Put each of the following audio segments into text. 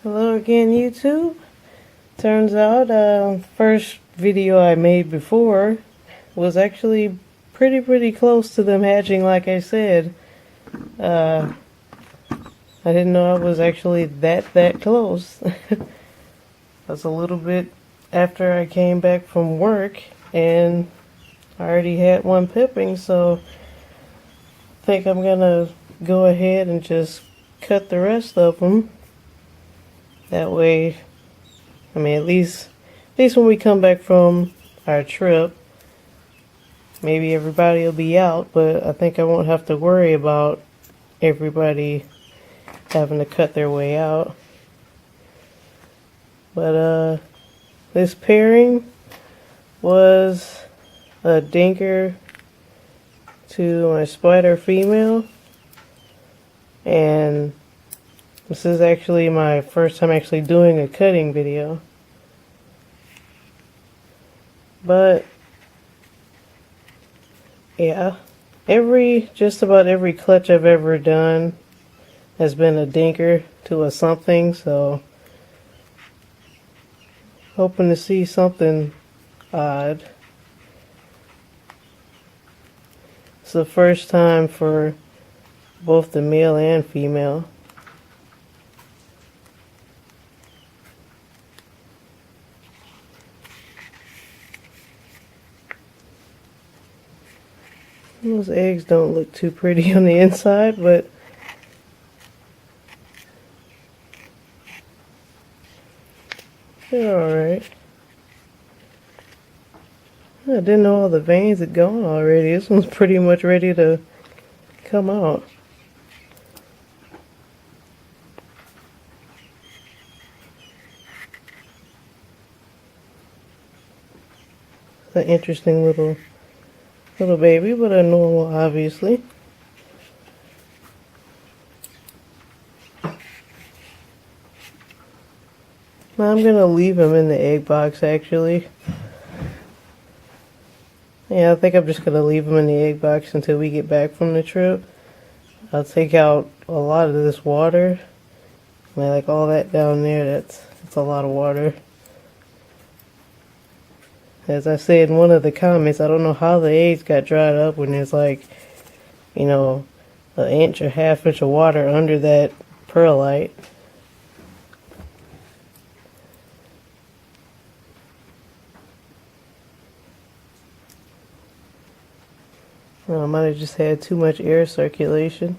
Hello again, YouTube. Turns out, first video I made before was actually pretty close to them hatching, like I said. I didn't know I was actually that close. That's a little bit after I came back from work, and I already had one pipping, so I think I'm gonna go ahead and just cut the rest of them. That way, I mean, at least when we come back from our trip, maybe everybody will be out, but I think I won't have to worry about everybody having to cut their way out. But this pairing was a Dinker to my spider female, and this is actually my first time actually doing a cutting video. But yeah, just about every clutch I've ever done has been a Dinker to a something, so hoping to see something odd. It's the first time for both the male and female. Those eggs don't look too pretty on the inside, but they're alright. I didn't know all the veins had gone already. This one's pretty much ready to come out. It's an interesting little baby, but a normal, obviously. Now I'm gonna leave him in the egg box, actually. Yeah, I think I'm just gonna leave him in the egg box until we get back from the trip. I'll take out a lot of this water. I mean, like all that down there, that's a lot of water. As I said in one of the comments, I don't know how the eggs got dried up when there's like, you know, an inch or half inch of water under that perlite. Well, I might have just had too much air circulation.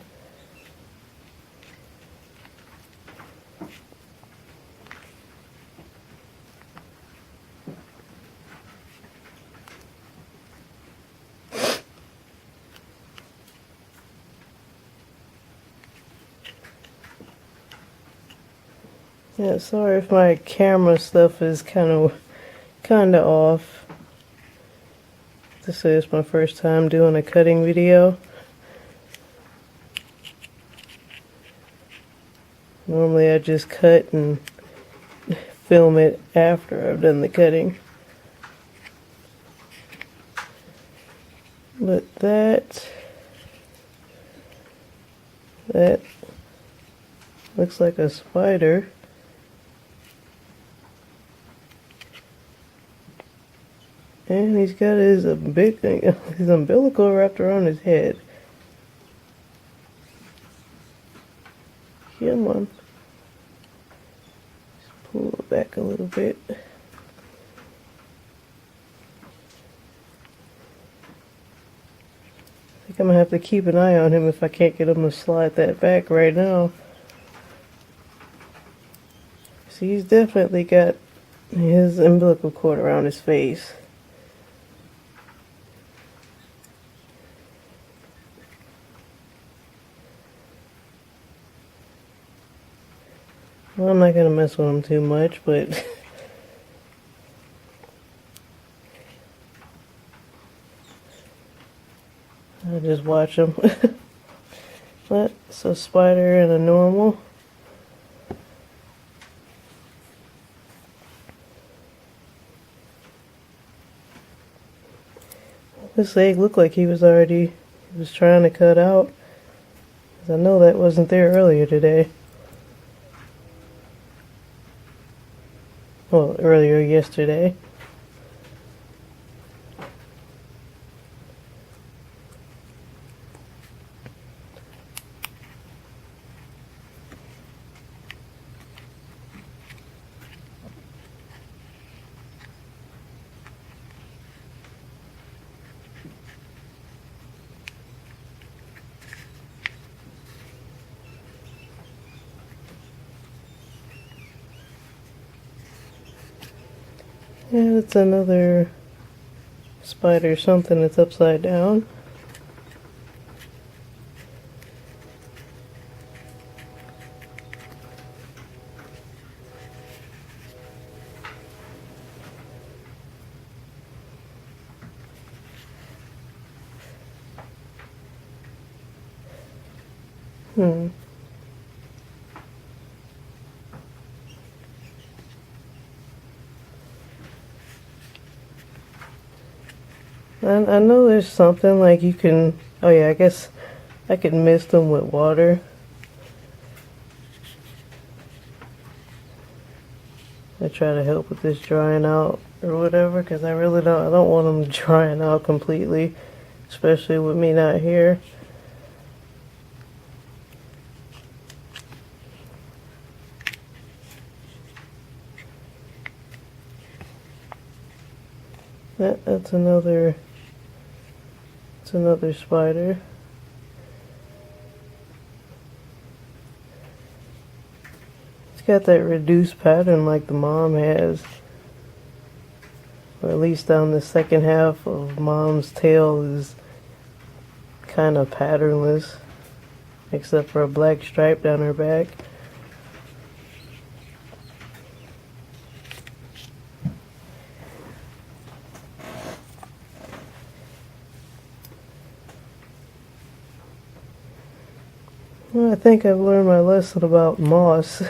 Yeah, sorry if my camera stuff is kind of off. This is my first time doing a cutting video. Normally I just cut and film it after I've done the cutting. But that looks like a spider. And he's got his umbilical wrapped around his head. Come on. Just pull it back a little bit. I think I'm gonna have to keep an eye on him if I can't get him to slide that back right now. See, he's definitely got his umbilical cord around his face. Well, I'm not going to mess with him too much, but I'll just watch him. That's a spider and a normal. This egg looked like he was trying to cut out. I know that wasn't there earlier today. Well, earlier yesterday. Yeah, it's another spider, something that's upside down. Hmm. I know there's something like you can. Oh yeah, I guess I could mist them with water. I try to help with this drying out or whatever, because I really don't. I don't want them drying out completely, especially with me not here. That's another. It's another spider. It's got that reduced pattern like the mom has. Or at least down the second half of mom's tail is kind of patternless, except for a black stripe down her back. Well, I think I've learned my lesson about moss.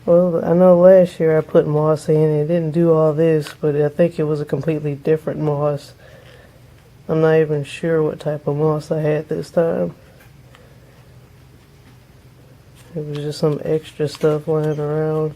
Well, I know last year I put moss in and it didn't do all this, but I think it was a completely different moss. I'm not even sure what type of moss I had this time. It was just some extra stuff lying around.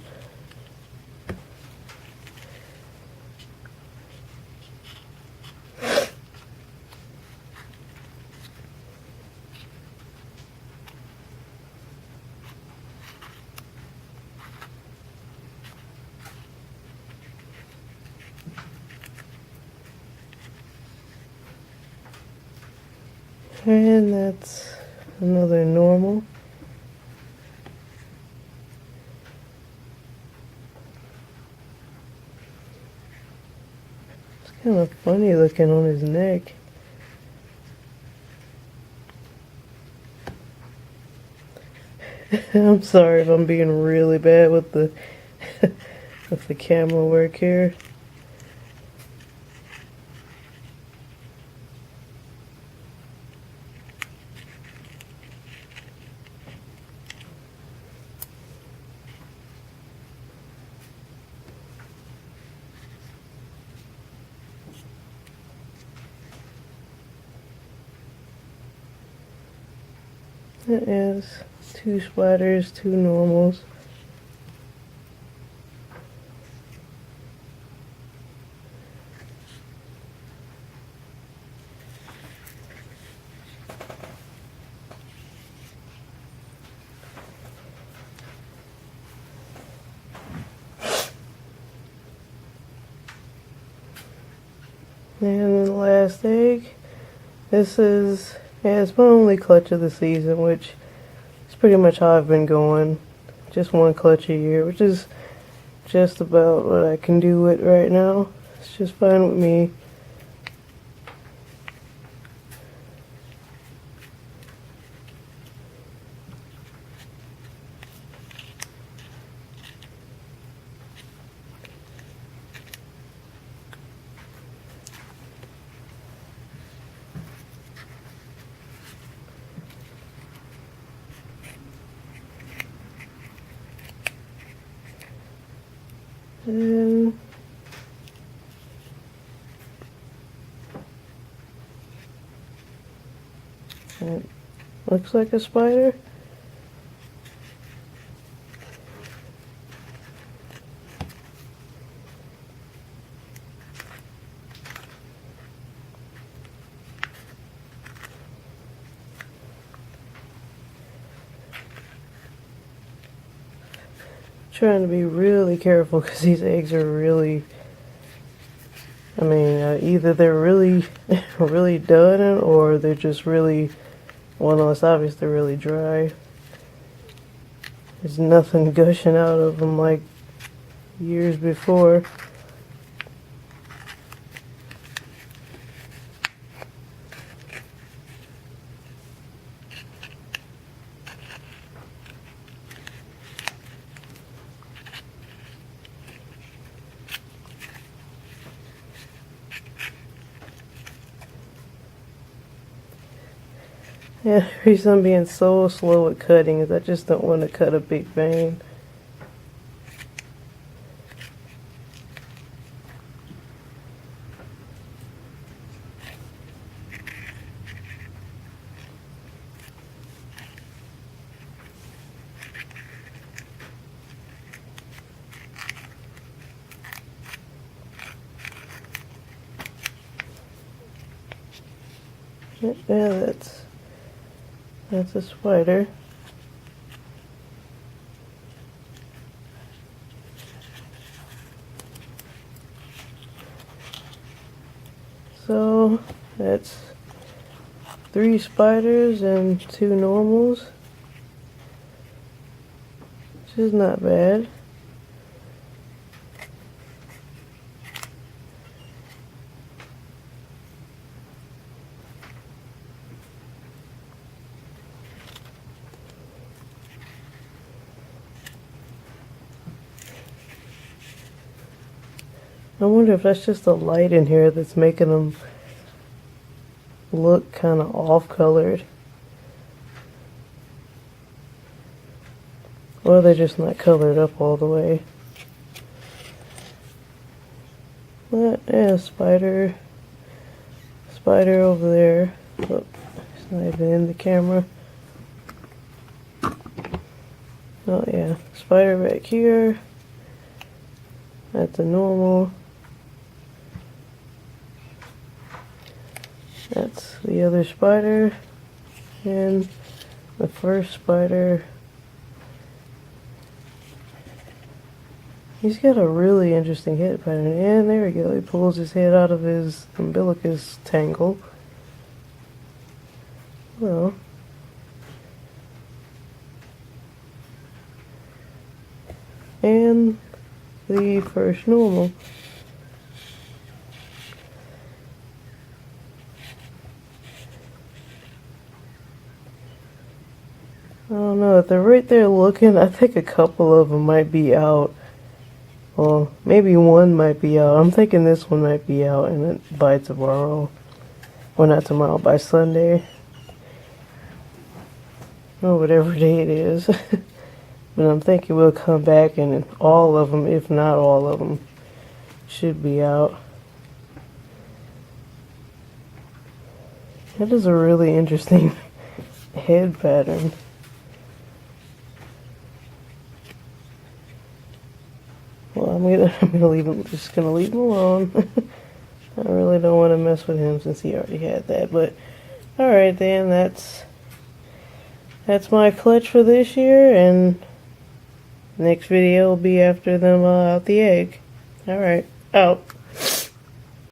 And that's another normal. It's kind of funny looking on his neck. I'm sorry if I'm being really bad with the with the camera work here. It is 2 spiders, 2 normals. And then the last egg. This is, yeah, it's my only clutch of the season, which is pretty much how I've been going. Just one clutch a year, which is just about what I can do with right now. It's just fine with me. And it looks like a spider. trying to be really careful because these eggs are really, I mean, either they're really, really done or they're just really, well, no, it's obvious they're really dry. There's nothing gushing out of them like years before. Yeah, the reason I'm being so slow at cutting is I just don't want to cut a big vein. Yeah, that's a spider. So that's 3 spiders and 2 normals, which is not bad. I wonder if that's just the light in here that's making them look kind of off-colored. Or they're just not colored up all the way. But, yeah, spider over there. Oh, it's not even in the camera. Oh yeah, spider back here. That's a normal. That's the other spider. And the first spider. He's got a really interesting head pattern. And there we go. He pulls his head out of his umbilicus tangle. Well. And the first normal. I don't know, if they're right there looking, I think a couple of them might be out. Well, maybe one might be out. I'm thinking this one might be out and it by tomorrow. Well, not tomorrow, by Sunday. Or whatever day it is. But I'm thinking we'll come back and all of them, if not all of them, should be out. That is a really interesting head pattern. Well, I'm gonna leave him. Just gonna leave him alone. I really don't want to mess with him since he already had that. But all right, then that's my clutch for this year, and next video will be after them out the egg. All right, out.